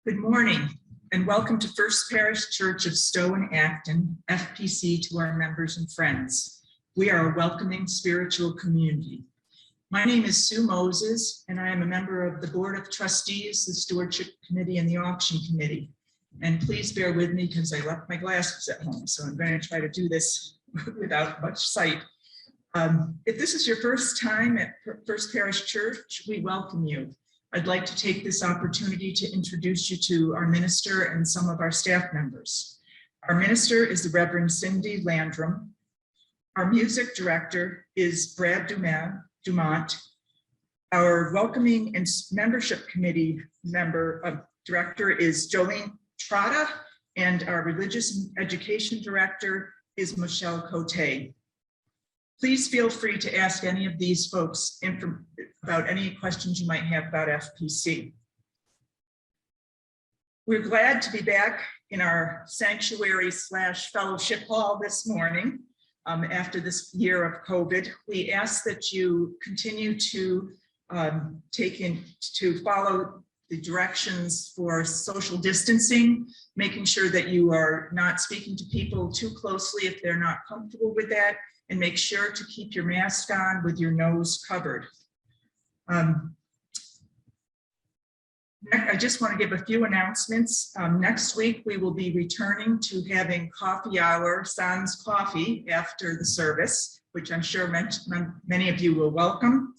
Good morning and welcome to First Parish Church of Stowe and Acton, FPC, to our members and friends. We are a welcoming spiritual community. My name is Sue Moses and I am a member of the Board of Trustees, the Stewardship Committee, and the Auction Committee. And please bear with me because I left my glasses at home, so I'm going to try to do this without much sight. If this is your first time at First Parish Church, we welcome you. I'd like to take this opportunity to introduce you to our minister and some of our staff members. Our minister is the Reverend Cindy Landrum. Our music director is Brad Dumont. Our welcoming and membership committee director is Jolene Trotta, and our religious education director is Michelle Coté. Please feel free to ask any of these folks about any questions you might have about FPC. We're glad to be back in our sanctuary/fellowship hall this morning after this year of COVID. We ask that you continue to follow the directions for social distancing, making sure that you are not speaking to people too closely if they're not comfortable with that, and make sure to keep your mask on with your nose covered. I just want to give a few announcements. Next week, we will be returning to having coffee hour, sans coffee, after the service, which I'm sure many of you will welcome.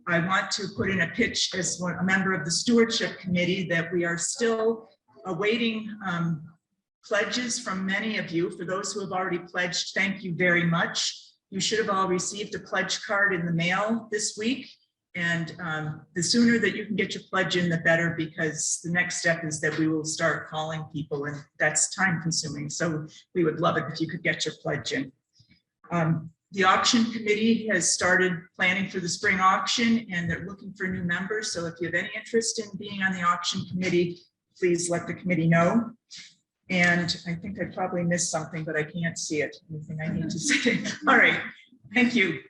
I want to put in a pitch as a member of the Stewardship Committee that we are still awaiting pledges from many of you. For those who have already pledged, thank you very much. You should have all received a pledge card in the mail this week. And the sooner that you can get your pledge in, the better, because the next step is that we will start calling people, and that's time consuming. So we would love it if you could get your pledge in. The auction committee has started planning for the spring auction, and they're looking for new members. So if you have any interest in being on the auction committee, please let the committee know. And I think I probably missed something, but I can't see it. Anything I need to say? All right, thank you.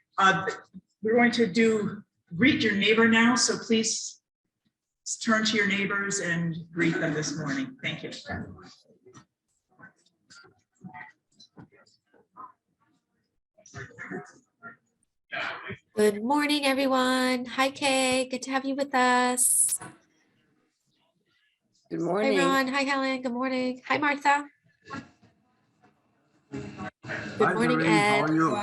We're going to greet your neighbor now. So please turn to your neighbors and greet them this morning. Thank you. Good morning, everyone. Hi, Kay. Good to have you with us. Good morning. Hi, Ron. Hi, Helen. Good morning. Hi, Martha. Good morning, Ed. How are you?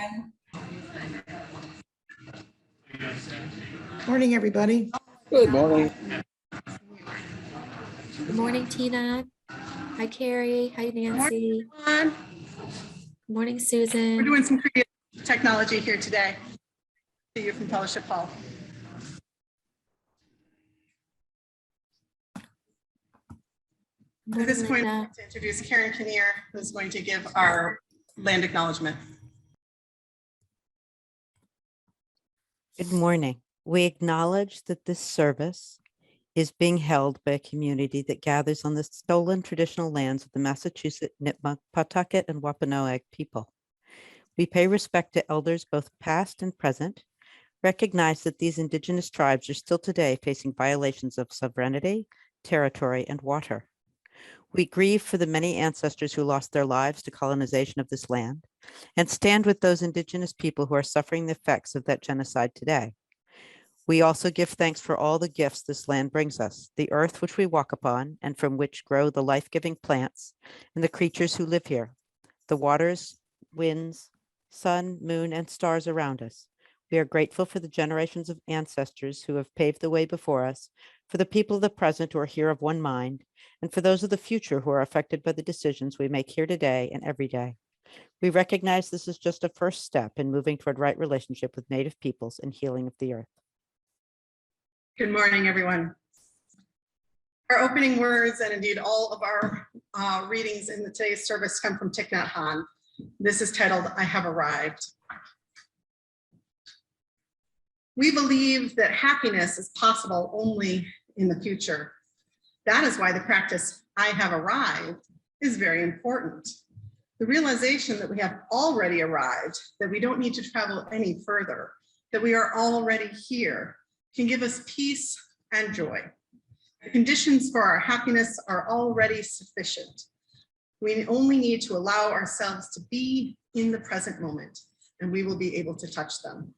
Morning, everybody. Good morning. Good morning, Tina. Hi, Carrie. Hi, Nancy. Good morning, Susan. We're doing some creative technology here today. See you from Fellowship Hall. At this point, I'd like to introduce Karen Kinnear, who's going to give our land acknowledgement. Good morning. We acknowledge that this service is being held by a community that gathers on the stolen traditional lands of the Massachusetts, Nipmuc, Pawtucket, and Wampanoag people. We pay respect to elders both past and present, recognize that these indigenous tribes are still today facing violations of sovereignty, territory, and water. We grieve for the many ancestors who lost their lives to colonization of this land and stand with those indigenous people who are suffering the effects of that genocide today. We also give thanks for all the gifts this land brings us, the earth which we walk upon and from which grow the life-giving plants and the creatures who live here, the waters, winds, sun, moon, and stars around us. We are grateful for the generations of ancestors who have paved the way before us, for the people of the present who are here of one mind, and for those of the future who are affected by the decisions we make here today and every day. We recognize this is just a first step in moving toward right relationship with Native peoples and healing of the earth. Good morning, everyone. Our opening words, and indeed all of our readings in today's service, come from Thich Nhat Hanh. This is titled, I Have Arrived. We believe that happiness is possible only in the future. That is why the practice, I have arrived, is very important. The realization that we have already arrived, that we don't need to travel any further, that we are already here, can give us peace and joy. The conditions for our happiness are already sufficient. We only need to allow ourselves to be in the present moment, and we will be able to touch them.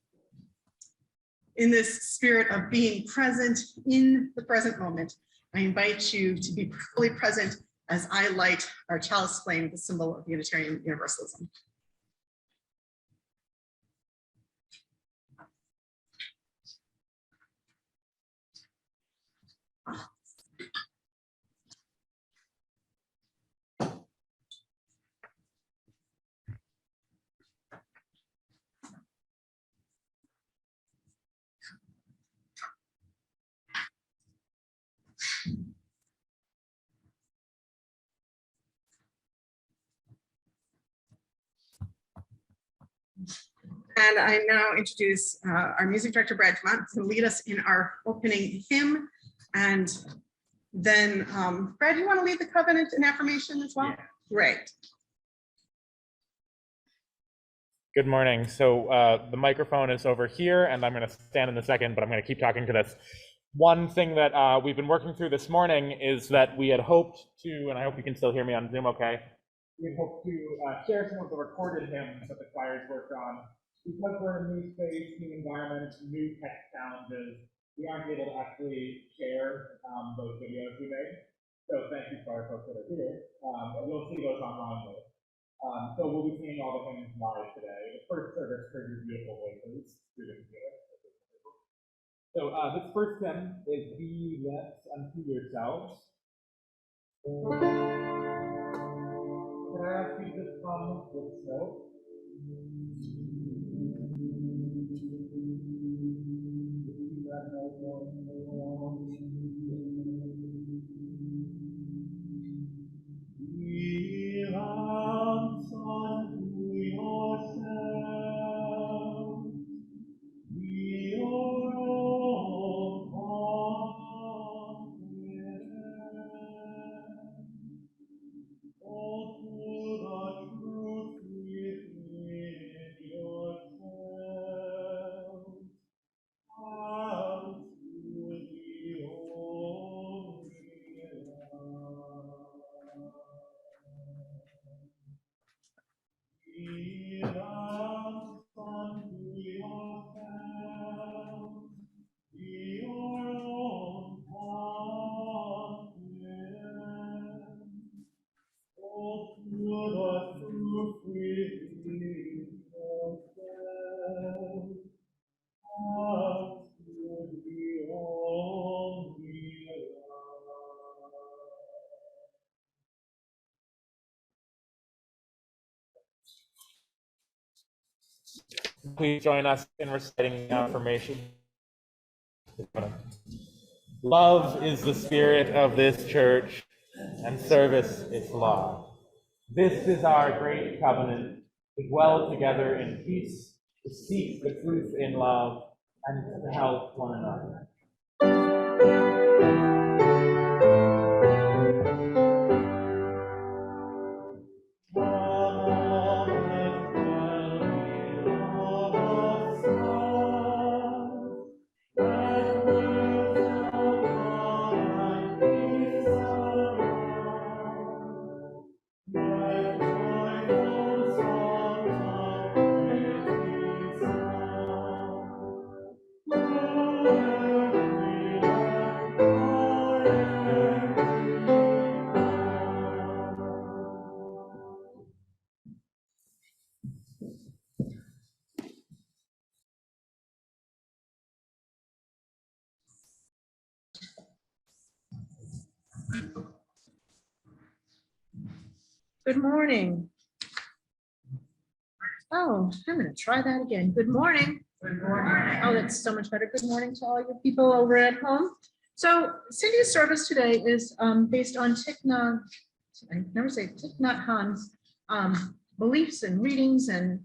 In this spirit of being present in the present moment, I invite you to be fully present as I light our chalice flame, the symbol of Unitarian Universalism. And I now introduce our music director, Brad Dumont, to lead us in our opening hymn. And then, Brad, you want to lead the covenant and affirmation as well? Yeah. Great. Good morning. So the microphone is over here, and I'm going to stand in a second, but I'm going to keep talking to this. One thing that we've been working through this morning is that we had hoped to, and I hope you can still hear me on Zoom okay, we had hoped to share some of the recorded hymns that the choirs worked on. Because we're in a new space, new environment, new tech challenges, we aren't able to actually share those videos we made. So thank you to our folks that are here. You'll see those online later. So we'll be singing all the hymns live today. The first service heard your beautiful voices. So this first hymn is Be Left Unto Yourselves. Can I ask you to just come with snow? Please join us in reciting the affirmation. Love is the spirit of this church, and service its law. This is our great covenant, to dwell together in peace, to seek the truth in love, and to help one another. Good morning. Oh, I'm going to try that again. Good morning. Good morning. Oh, that's so much better. Good morning to all you people over at home. So Cindy's service today is based on Thích Nhất Hạnh beliefs and readings, and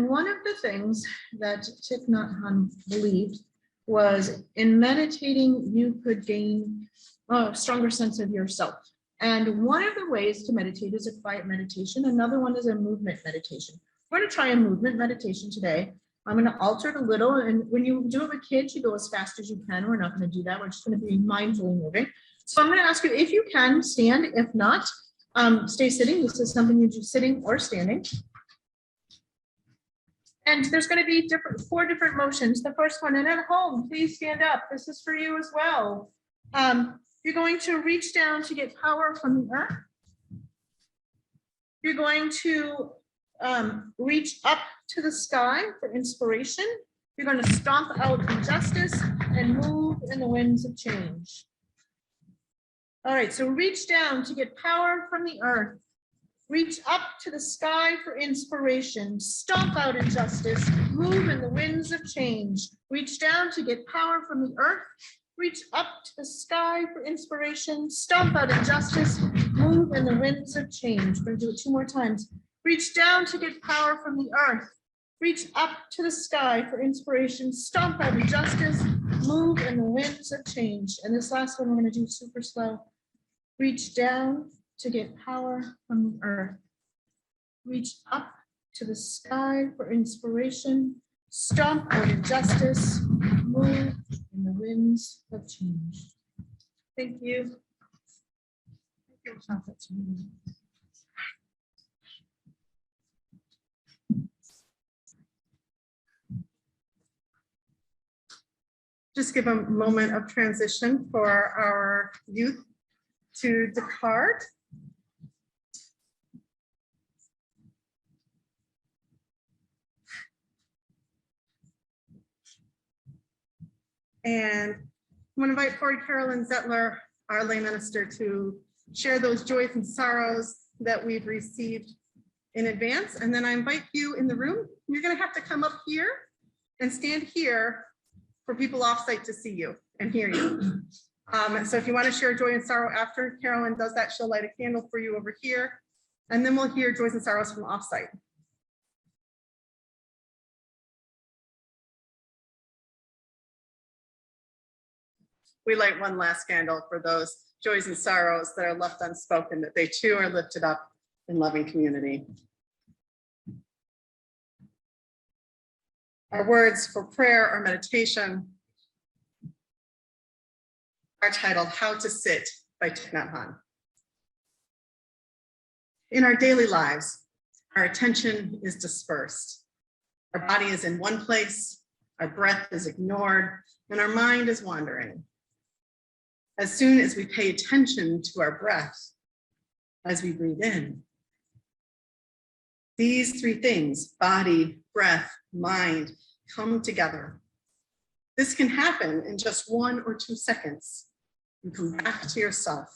one of the things that Thích Nhất Hạnh believed was in meditating you could gain a stronger sense of yourself. And one of the ways to meditate is a quiet meditation. Another one is a movement meditation. We're going to try a movement meditation today. I'm going to alter it a little. And when you do it with kids, you go as fast as you can. We're not going to do that. We're just going to be mindfully moving. So I'm going to ask you if you can stand. If not, stay sitting. This is something you do sitting or standing. And there's going to be four different motions. The first one, and at home, please stand up. This is for you as well. You're going to reach down to get power from the earth. You're going to reach up to the sky for inspiration. You're going to stomp out injustice and move in the winds of change. All right, so reach down to get power from the earth. Reach up to the sky for inspiration. Stomp out injustice. Move in the winds of change. Reach down to get power from the earth. Reach up to the sky for inspiration. Stomp out injustice. Move in the winds of change. We're going to do it 2 more times. Reach down to get power from the earth. Reach up to the sky for inspiration. Stomp out injustice. Move in the winds of change. And this last one we're going to do super slow. Reach down to get power from the earth. Reach up to the sky for inspiration. Stomp out injustice. Move in the winds of change. Thank you. Just give a moment of transition for our youth to depart. And I'm going to invite forward Carolyn Zettler, our lay minister, to share those joys and sorrows that we've received in advance. And then I invite you in the room. You're going to have to come up here and stand here for people offsite to see you and hear you. So if you want to share joy and sorrow after Carolyn does that, she'll light a candle for you over here. And then we'll hear joys and sorrows from offsite. We light one last candle for those joys and sorrows that are left unspoken, that they too are lifted up in loving community. Our words for prayer or meditation are titled How to Sit by Thích Nhất Hạnh. In our daily lives, our attention is dispersed. Our body is in one place, our breath is ignored, and our mind is wandering. As soon as we pay attention to our breath, as we breathe in, these 3 things, body, breath, mind, come together. This can happen in just 1 or 2 seconds. You come back to yourself.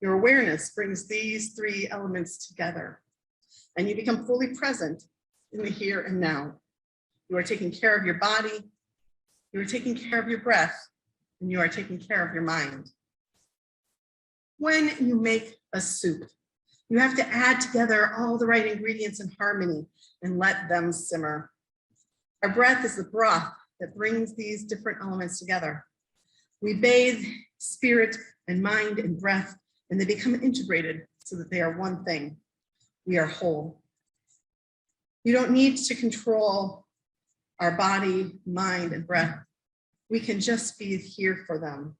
Your awareness brings these 3 elements together, and you become fully present in the here and now. You are taking care of your body, you are taking care of your breath, and you are taking care of your mind. When you make a soup, you have to add together all the right ingredients in harmony and let them simmer. Our breath is the broth that brings these different elements together. We bathe spirit and mind and breath, and they become integrated so that they are one thing. We are whole. You don't need to control our body, mind, and breath. We can just be here for them.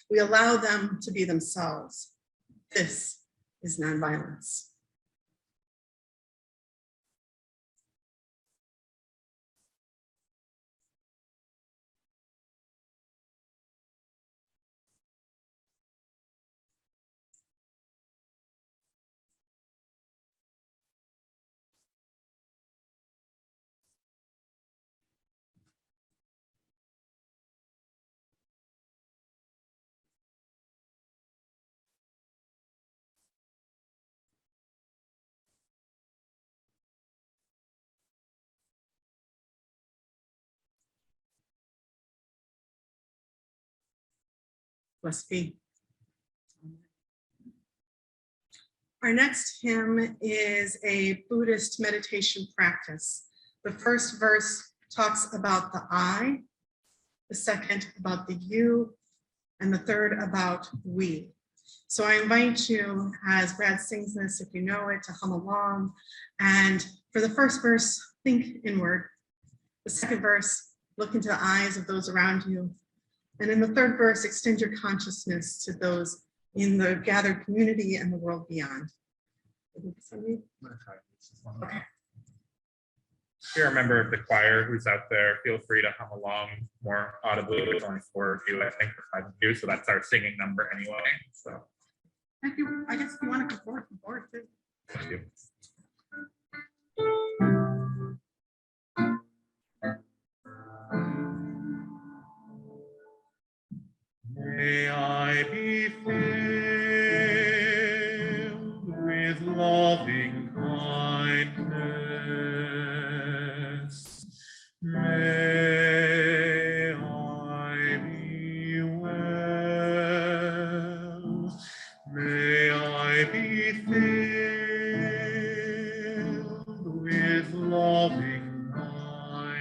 We allow them to be themselves. This is nonviolence. Must be. Our next hymn is a Buddhist meditation practice. The first verse talks about the I, the second about the you, and the third about we. So I invite you, as Brad sings this, if you know it, to hum along. And for the first verse, think inward. The second verse, look into the eyes of those around you. And in the third verse, extend your consciousness to those in the gathered community and the world beyond. Okay. If you're a member of the choir who's out there, feel free to hum along more audibly. There's only 4 of you, I think, or 5 of you, so that's our singing number anyway. So I guess if you want to come forward too. thank you. May I be filled with loving kindness. May I be well. May I be filled with loving kindness.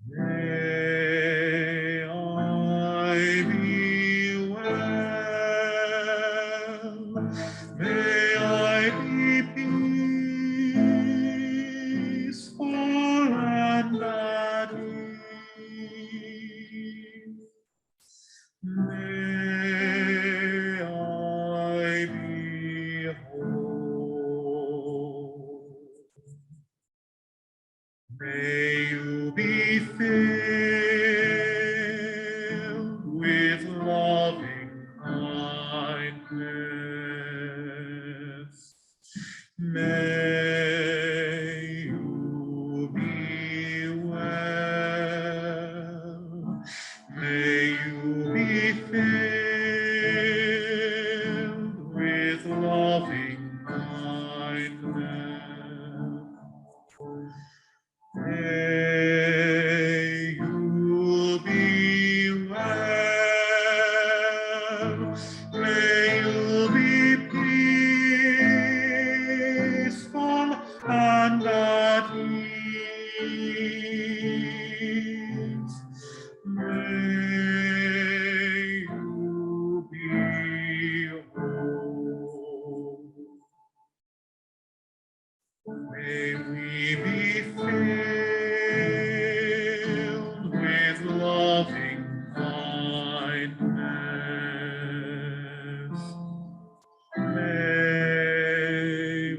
May I be well. May I be peaceful and at ease. May I be whole. May you be filled with loving kindness. May you be well. May you be filled with loving kindness. May you be well. May you be peaceful and at ease. May you be whole. May we be filled with loving kindness. May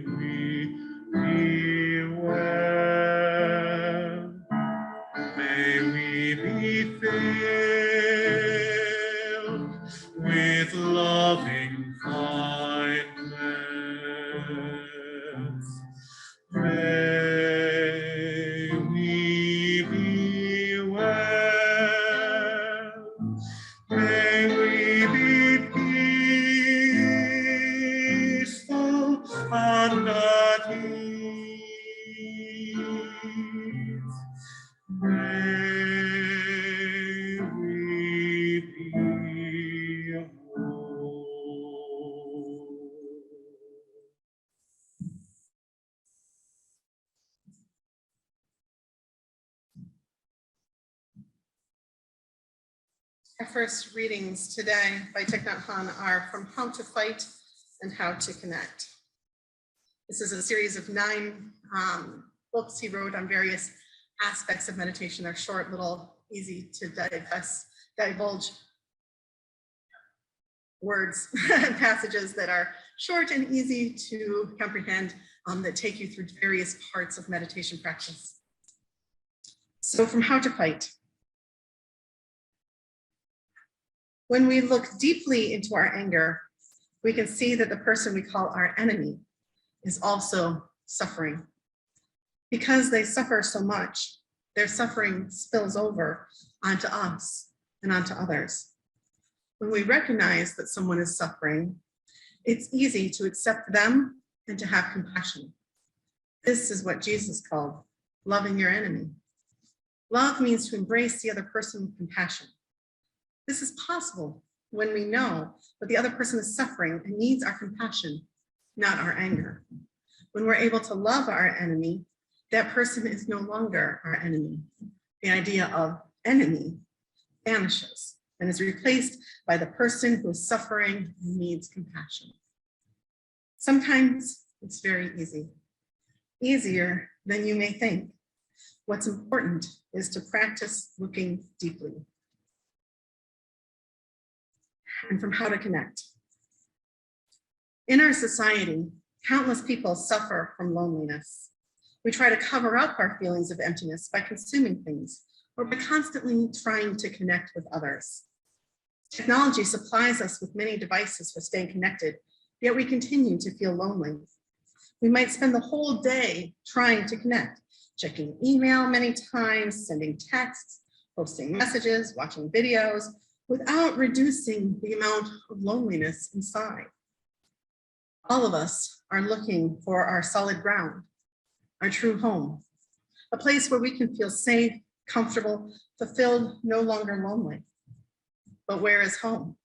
we be well. May we be filled with loving kindness. May we be well. May we be peaceful and at ease. May we be whole. Our first readings today by Thích Nhất Hạnh are From How to Fight and How to Connect. This is a series of 9 books he wrote on various aspects of meditation. They're short, little, easy to divulge words and passages that are short and easy to comprehend, that take you through various parts of meditation practice. So From How to Fight. When we look deeply into our anger, we can see that the person we call our enemy is also suffering. Because they suffer so much, their suffering spills over onto us and onto others. When we recognize that someone is suffering, it's easy to accept them and to have compassion. This is what Jesus called loving your enemy. Love means to embrace the other person with compassion. This is possible when we know that the other person is suffering and needs our compassion, not our anger. When we're able to love our enemy, that person is no longer our enemy. The idea of enemy vanishes and is replaced by the person who is suffering and needs compassion. Sometimes it's very easy, easier than you may think. What's important is to practice looking deeply and from how to connect. In our society, countless people suffer from loneliness. We try to cover up our feelings of emptiness by consuming things or by constantly trying to connect with others. Technology supplies us with many devices for staying connected, yet we continue to feel lonely. We might spend the whole day trying to connect, checking email many times, sending texts, posting messages, watching videos, without reducing the amount of loneliness inside. All of us are looking for our solid ground, our true home, a place where we can feel safe, comfortable, fulfilled, no longer lonely. But where is home?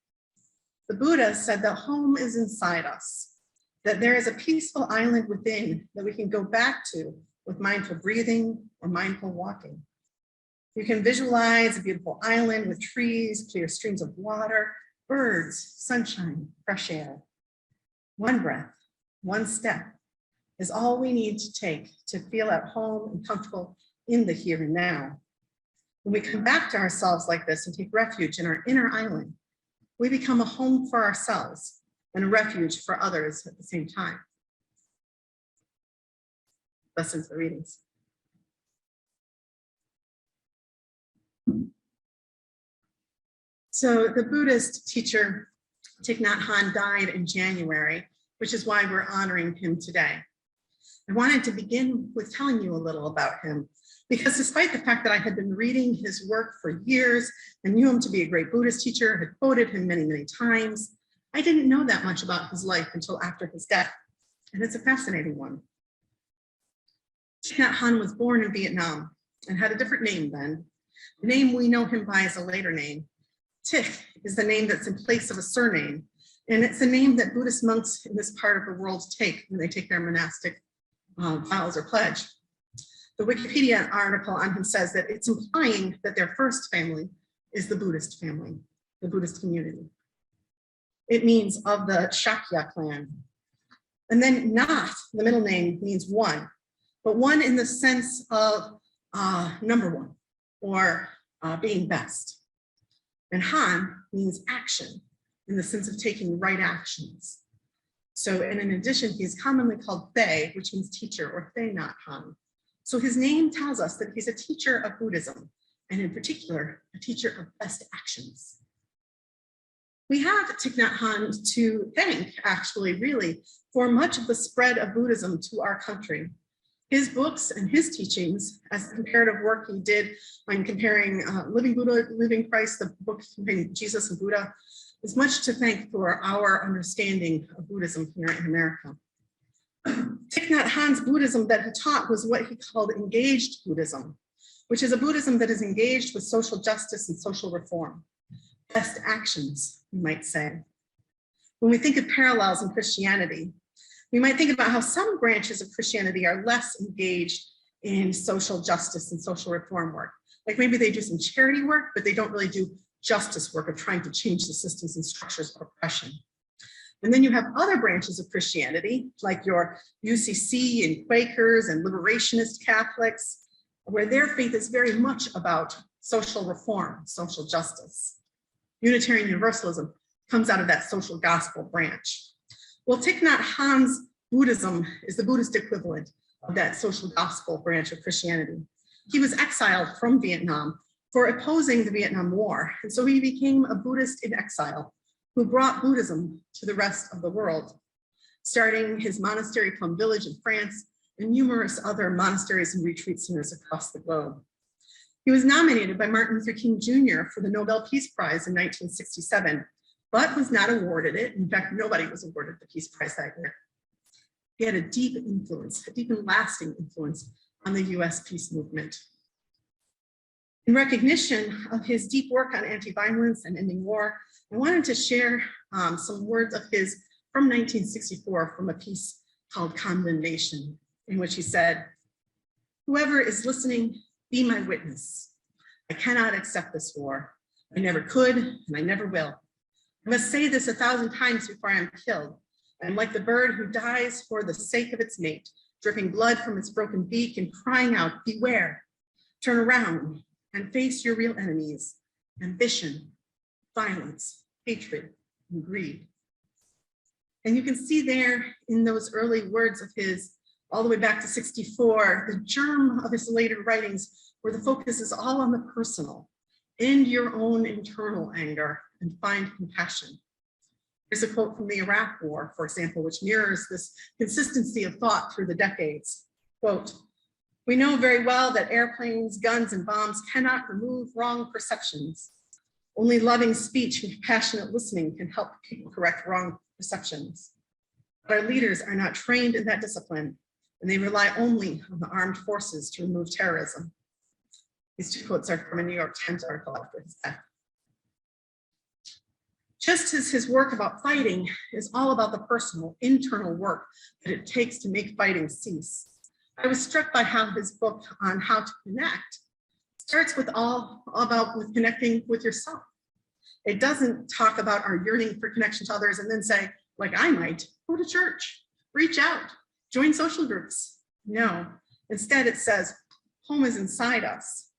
The Buddha said that home is inside us, that there is a peaceful island within that we can go back to with mindful breathing or mindful walking. You can visualize a beautiful island with trees, clear streams of water, birds, sunshine, fresh air. One breath, one step is all we need to take to feel at home and comfortable in the here and now. When we come back to ourselves like this and take refuge in our inner island, we become a home for ourselves and a refuge for others at the same time. Listen to the readings. So the Buddhist teacher Thich Nhat Hanh died in January, which is why we're honoring him today. I wanted to begin with telling you a little about him, because despite the fact that I had been reading his work for years and knew him to be a great Buddhist teacher, had quoted him many, many times, I didn't know that much about his life until after his death, and it's a fascinating one. Thich Nhat Hanh was born in Vietnam and had a different name then. The name we know him by is a later name. Thich is the name that's in place of a surname, and it's the name that Buddhist monks in this part of the world take when they take their monastic vows or pledge. The Wikipedia article on him says that it's implying that their first family is the Buddhist family, the Buddhist community. It means of the Shakya clan. And then Nath, the middle name, means one, but one in the sense of number one or being best. And Han means action in the sense of taking right actions. So, and in addition, he is commonly called Thay, which means teacher, or Thay Nhat Hanh. So his name tells us that he's a teacher of Buddhism, and in particular, a teacher of best actions. We have Thich Nhat Hanh to thank, actually, really, for much of the spread of Buddhism to our country. His books and his teachings, as the comparative work he did on comparing Living Buddha, Living Christ, the book comparing Jesus and Buddha, is much to thank for our understanding of Buddhism here in America. Thich Nhat Hanh's Buddhism that he taught was what he called engaged Buddhism, which is a Buddhism that is engaged with social justice and social reform. Best actions, you might say. When we think of parallels in Christianity, we might think about how some branches of Christianity are less engaged in social justice and social reform work. Like maybe they do some charity work, but they don't really do justice work of trying to change the systems and structures of oppression. And then you have other branches of Christianity, like your UCC and Quakers and liberationist Catholics, where their faith is very much about social reform, social justice. Unitarian Universalism comes out of that social gospel branch. Well, Thich Nhat Hanh's Buddhism is the Buddhist equivalent of that social gospel branch of Christianity. He was exiled from Vietnam for opposing the Vietnam War, and so he became a Buddhist in exile who brought Buddhism to the rest of the world, starting his monastery Plum Village in France and numerous other monasteries and retreat centers across the globe. He was nominated by Martin Luther King Jr. for the Nobel Peace Prize in 1967, but was not awarded it. In fact, nobody was awarded the Peace Prize that year. He had a deep influence, a deep and lasting influence on the US peace movement. In recognition of his deep work on anti-violence and ending war, I wanted to share some words of his from 1964 from a piece called Condemnation, in which he said, "Whoever is listening, be my witness. I cannot accept this war. I never could, and I never will. I must say this 1,000 times before I am killed. I am like the bird who dies for the sake of its mate, dripping blood from its broken beak and crying out, beware, turn around and face your real enemies, ambition, violence, hatred, and greed. And you can see there in those early words of his, all the way back to 64, the germ of his later writings, where the focus is all on the personal. End your own internal anger and find compassion. Here's a quote from the Iraq War, for example, which mirrors this consistency of thought through the decades. Quote, we know very well that airplanes, guns, and bombs cannot remove wrong perceptions. Only loving speech and compassionate listening can help people correct wrong perceptions. But our leaders are not trained in that discipline, and they rely only on the armed forces to remove terrorism. These two quotes are from a New York Times article after his death. Just as his work about fighting is all about the personal, internal work that it takes to make fighting cease, I was struck by how his book on how to connect starts with with connecting with yourself. It doesn't talk about our yearning for connection to others and then say, like I might, go to church, reach out, join social groups. No, instead it says, home is inside us.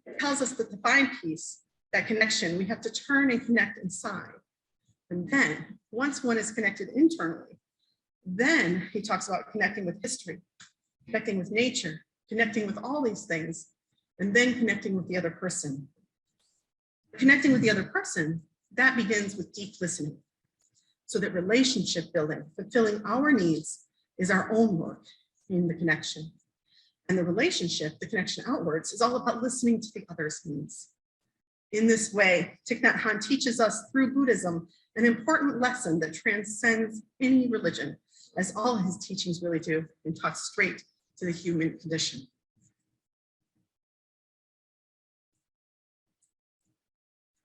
It tells us that to find peace, that connection, we have to turn and connect inside. And then, once one is connected internally, then he talks about connecting with history, connecting with nature, connecting with all these things, and then connecting with the other person. Connecting with the other person, that begins with deep listening, so that relationship building, fulfilling our needs, is our own work in the connection. And the relationship, the connection outwards, is all about listening to the other's needs. In this way, Thich Nhat Hanh teaches us through Buddhism an important lesson that transcends any religion, as all his teachings really do, and talks straight to the human condition.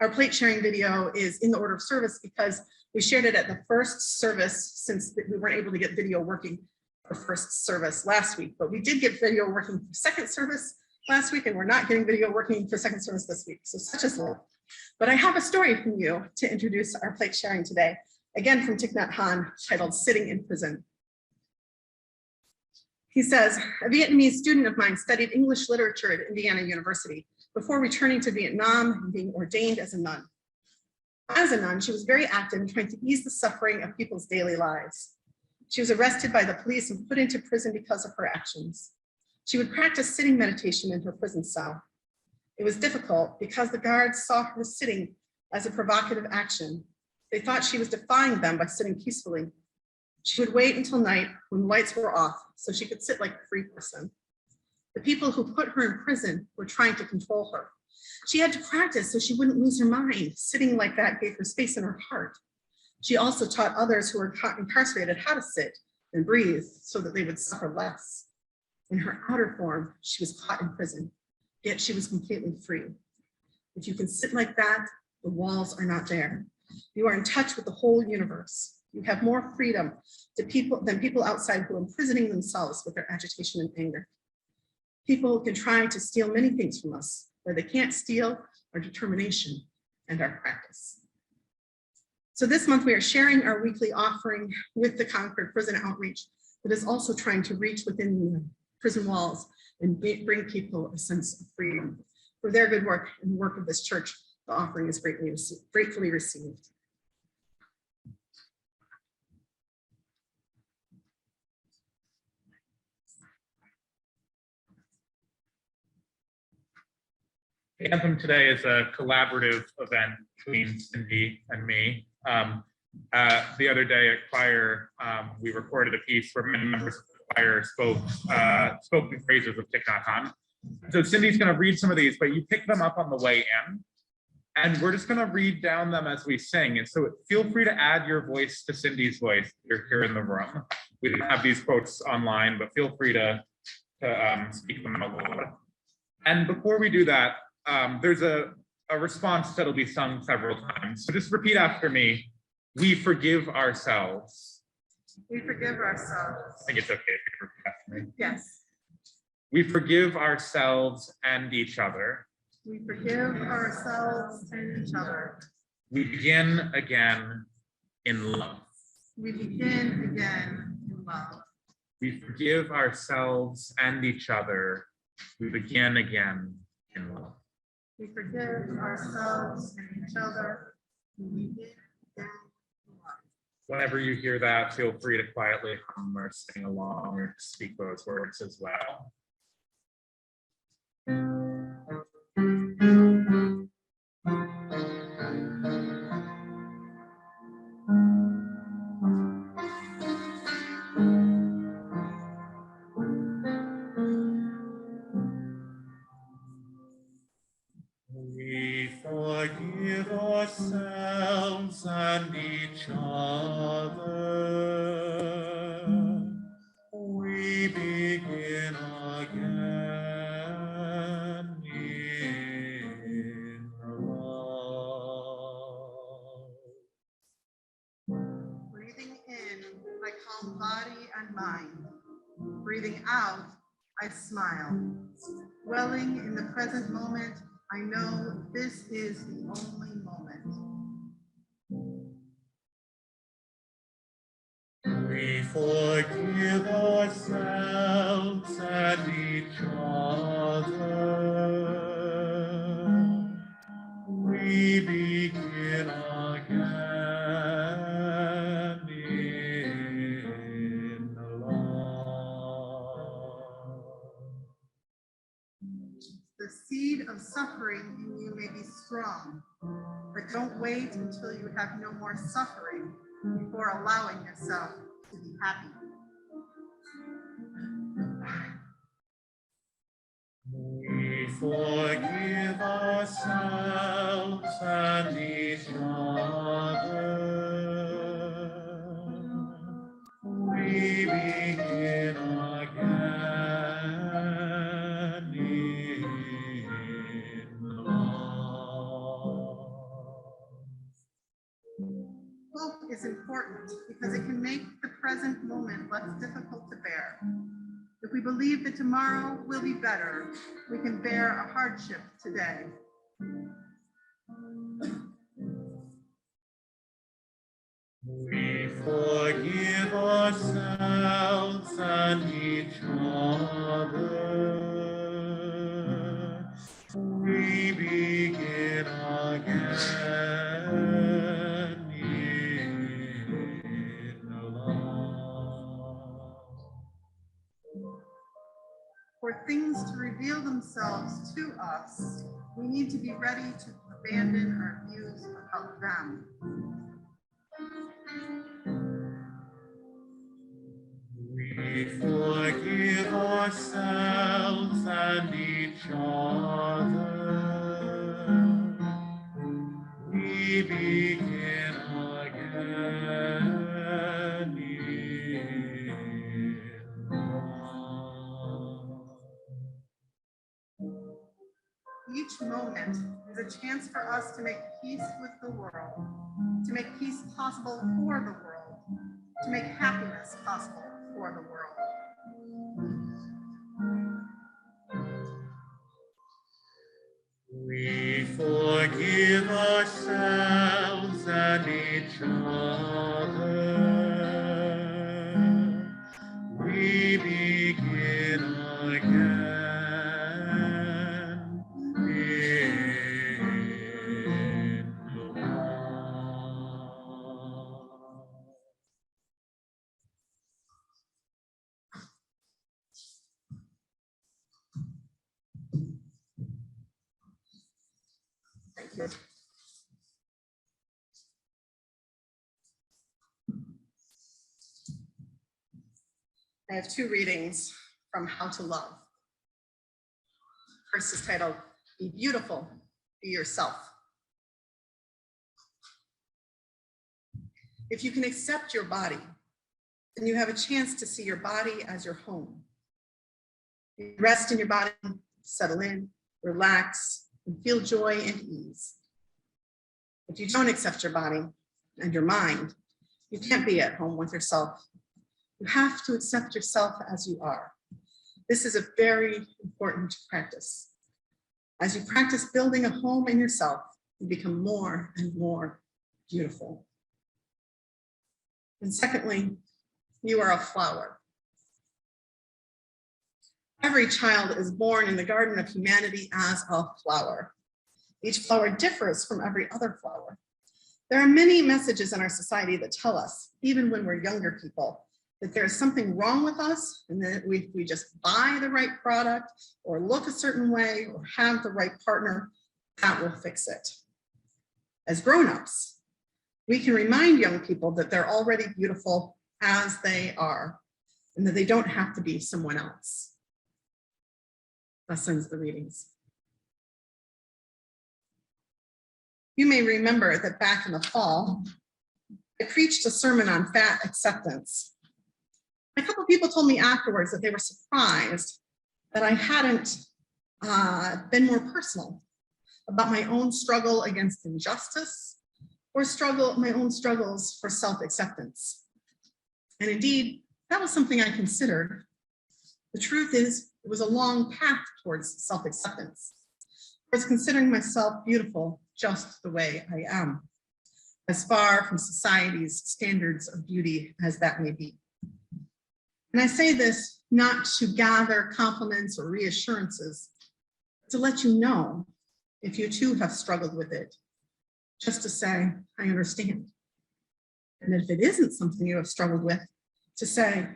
Our plate sharing video is in the order of service because we shared it at the first service, since we weren't able to get video working for first service last week, but we did get video working for second service last week, and we're not getting video working for second service this week, so such is life. But I have a story from you to introduce our plate sharing today, again from Thich Nhat Hanh, titled Sitting in Prison. He says, a Vietnamese student of mine studied English literature at Indiana University before returning to Vietnam and being ordained as a nun. As a nun, she was very active in trying to ease the suffering of people's daily lives. She was arrested by the police and put into prison because of her actions. She would practice sitting meditation in her prison cell. It was difficult because the guards saw her sitting as a provocative action. They thought she was defying them by sitting peacefully. She would wait until night when the lights were off so she could sit like a free person. The people who put her in prison were trying to control her. She had to practice so she wouldn't lose her mind. Sitting like that gave her space in her heart. She also taught others who were incarcerated how to sit and breathe so that they would suffer less. In her outer form, she was caught in prison, yet she was completely free. If you can sit like that, the walls are not there. You are in touch with the whole universe. You have more freedom than people outside who are imprisoning themselves with their agitation and anger. People can try to steal many things from us, but they can't steal our determination and our practice. So this month we are sharing our weekly offering with the Concord Prison Outreach that is also trying to reach within the prison walls and bring people a sense of freedom. For their good work and the work of this church, the offering is gratefully received. The anthem today is a collaborative event between Cindy and me. The other day at choir, we recorded a piece where many members of the choir spoke the praises of Thich Nhat Hanh. So Cindy's going to read some of these, but you pick them up on the way in, and we're just going to read down them as we sing. And so feel free to add your voice to Cindy's voice. You're here in the room. We didn't have these quotes online, but feel free to speak them out loud. And before we do that, there's a response that'll be sung several times. So just repeat after me. We forgive ourselves. We forgive ourselves. I think it's okay if you repeat after me. Yes. We forgive ourselves and each other. We forgive ourselves and each other. We begin again in love. We begin again in love. We forgive ourselves and each other. We begin again in love. We forgive ourselves and each other. We begin again in love. Whenever you hear that, feel free to quietly hum or sing along or speak those words as well. We forgive ourselves and each other. We begin again in love. Breathing in, I calm body and mind. Breathing out, I smile. Dwelling in the present moment, I know this is the only moment. We forgive ourselves and each other. We begin again in love. The seed of suffering in you may be strong, but don't wait until you have no more suffering before allowing yourself to be happy. We forgive ourselves and each other. We begin again in love. Hope is important because it can make the present moment less difficult to bear. If we believe that tomorrow will be better, we can bear a hardship today. We forgive ourselves and each other. We begin again in love. For things to reveal themselves to us, we need to be ready to abandon our views about them. We forgive ourselves and each other. We begin again in love. Each moment is a chance for us to make peace with the world, to make peace possible for the world, to make happiness possible for the world. We forgive ourselves and each other. We begin again in love. Thank you. I have two readings from How to Love. First is titled, Be Beautiful, Be Yourself. If you can accept your body, then you have a chance to see your body as your home. You rest in your body, settle in, relax, and feel joy and ease. If you don't accept your body and your mind, you can't be at home with yourself. You have to accept yourself as you are. This is a very important practice. As you practice building a home in yourself, you become more and more beautiful. And secondly, you are a flower. Every child is born in the garden of humanity as a flower. Each flower differs from every other flower. There are many messages in our society that tell us, even when we're younger people, that there is something wrong with us and that if we just buy the right product or look a certain way or have the right partner, that will fix it. As grown-ups, we can remind young people that they're already beautiful as they are and that they don't have to be someone else. Thus ends the readings. You may remember that back in the fall, I preached a sermon on fat acceptance. A couple of people told me afterwards that they were surprised that I hadn't been more personal about my own struggle against injustice or my own struggles for self-acceptance. And indeed, that was something I considered. The truth is, it was a long path towards self-acceptance, towards considering myself beautiful just the way I am, as far from society's standards of beauty as that may be. And I say this not to gather compliments or reassurances, but to let you know if you too have struggled with it, just to say, I understand. And if it isn't something you have struggled with, to say,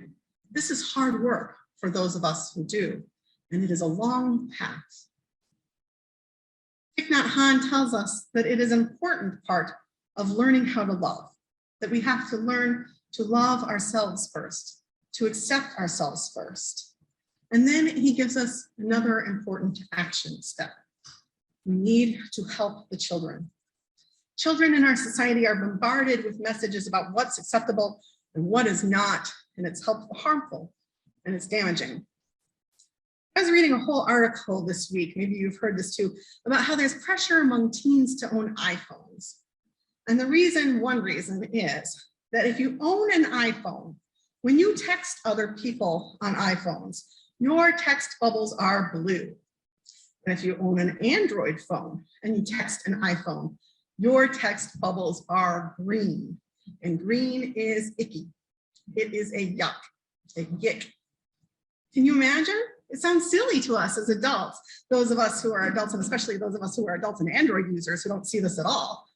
this is hard work for those of us who do, and it is a long path. Thich Nhat Hanh tells us that it is an important part of learning how to love, that we have to learn to love ourselves first, to accept ourselves first. And then he gives us another important action step. We need to help the children. Children in our society are bombarded with messages about what's acceptable and what is not, and it's harmful and it's damaging. I was reading a whole article this week, maybe you've heard this too, about how there's pressure among teens to own iPhones. And one reason is that if you own an iPhone, when you text other people on iPhones, your text bubbles are blue. And if you own an Android phone and you text an iPhone, your text bubbles are green. And green is icky. It is a yuck, a yick. Can you imagine? It sounds silly to us as adults, those of us who are adults, and especially those of us who are adults and Android users who don't see this at all.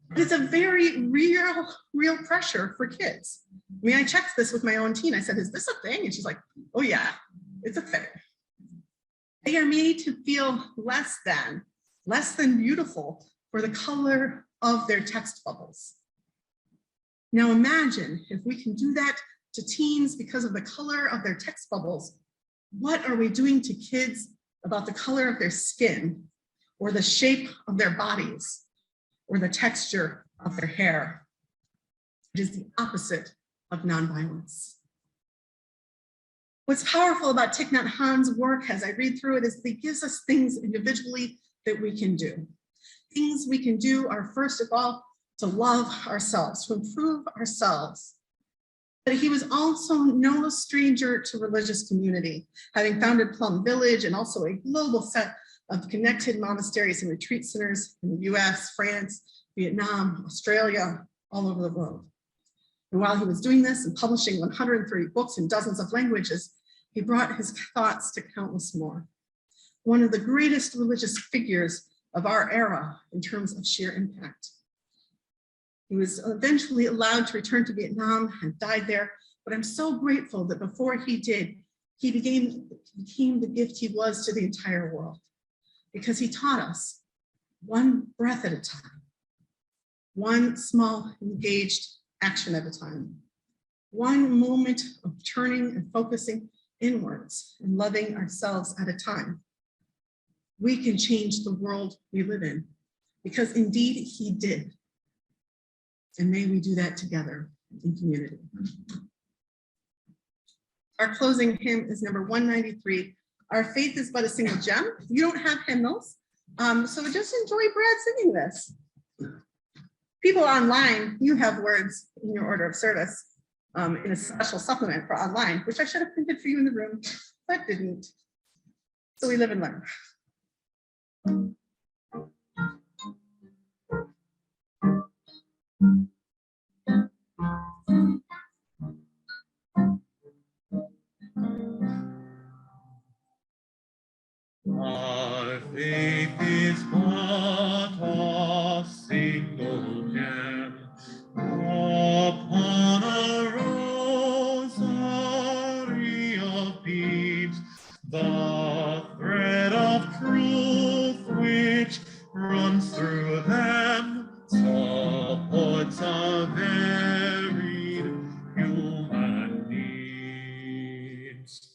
But it's a very real pressure for kids. I mean, I checked this with my own teen. I said, is this a thing? And she's like, oh yeah, it's a thing. They are made to feel less than beautiful for the color of their text bubbles. Now imagine if we can do that to teens because of the color of their text bubbles. What are we doing to kids about the color of their skin or the shape of their bodies or the texture of their hair? It is the opposite of nonviolence. What's powerful about Thich Nhat Hanh's work as I read through it is that he gives us things individually that we can do. Things we can do are, first of all, to love ourselves, to improve ourselves. But he was also no stranger to religious community, having founded Plum Village and also a global set of connected monasteries and retreat centers in the US, France, Vietnam, Australia, all over the world. And while he was doing this and publishing 130 books in dozens of languages, he brought his thoughts to countless more. One of the greatest religious figures of our era in terms of sheer impact. He was eventually allowed to return to Vietnam and died there, but I'm so grateful that before he did, he became the gift he was to the entire world, because he taught us one breath at a time, one small engaged action at a time, one moment of turning and focusing inwards and loving ourselves at a time. We can change the world we live in, because indeed he did. And may we do that together in community. Our closing hymn is number 193. Our faith is but a single gem. You don't have hymnals, so just enjoy Brad singing this. People online, you have words in your order of service in a special supplement for online, which I should have printed for you in the room, but didn't. So we live and learn. Our faith is but a single gem upon a rosary of beams, the thread of truth which runs through them supports a varied human needs.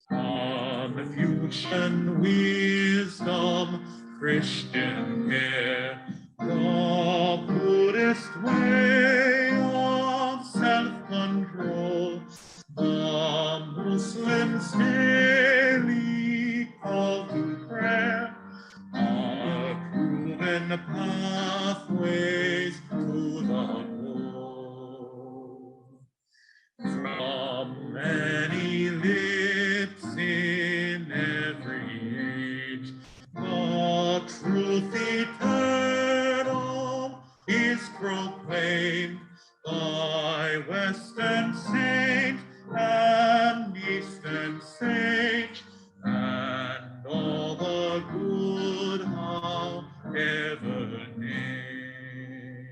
Confucian wisdom, Christian care, the Buddhist way of self-control, the Muslims daily call to prayer, are proven pathways to the goal. From many lips in every age, the truth eternal is proclaimed by Western saint and Eastern sage, and all the good however named.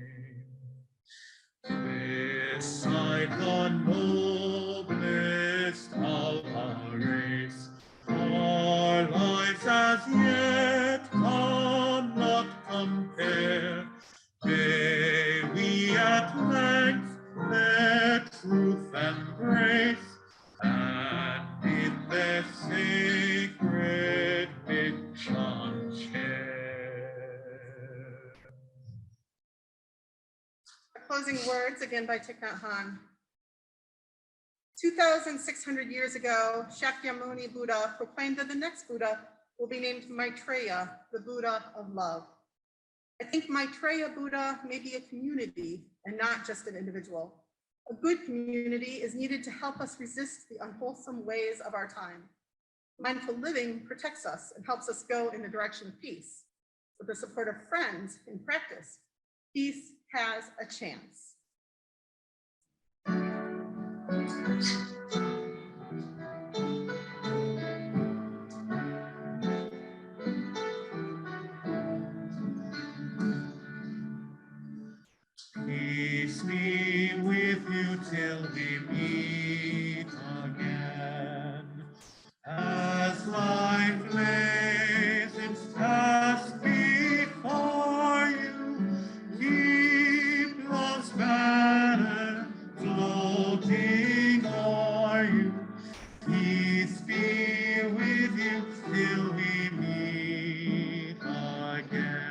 Beside the noblest of our race, our lives as yet cannot compare. May we at length their truth embrace, and in their sacred mission share. Closing words again by Thich Nhat Hanh. 2,600 years ago, Shakyamuni Buddha proclaimed that the next Buddha will be named Maitreya, the Buddha of love. I think Maitreya Buddha may be a community and not just an individual. A good community is needed to help us resist the unwholesome ways of our time. Mindful living protects us and helps us go in the direction of peace. With the support of friends in practice, peace has a chance. Peace be with you till we meet again. As life lays its task before you, keep love's banner floating o'er you. Peace be with you till we meet again.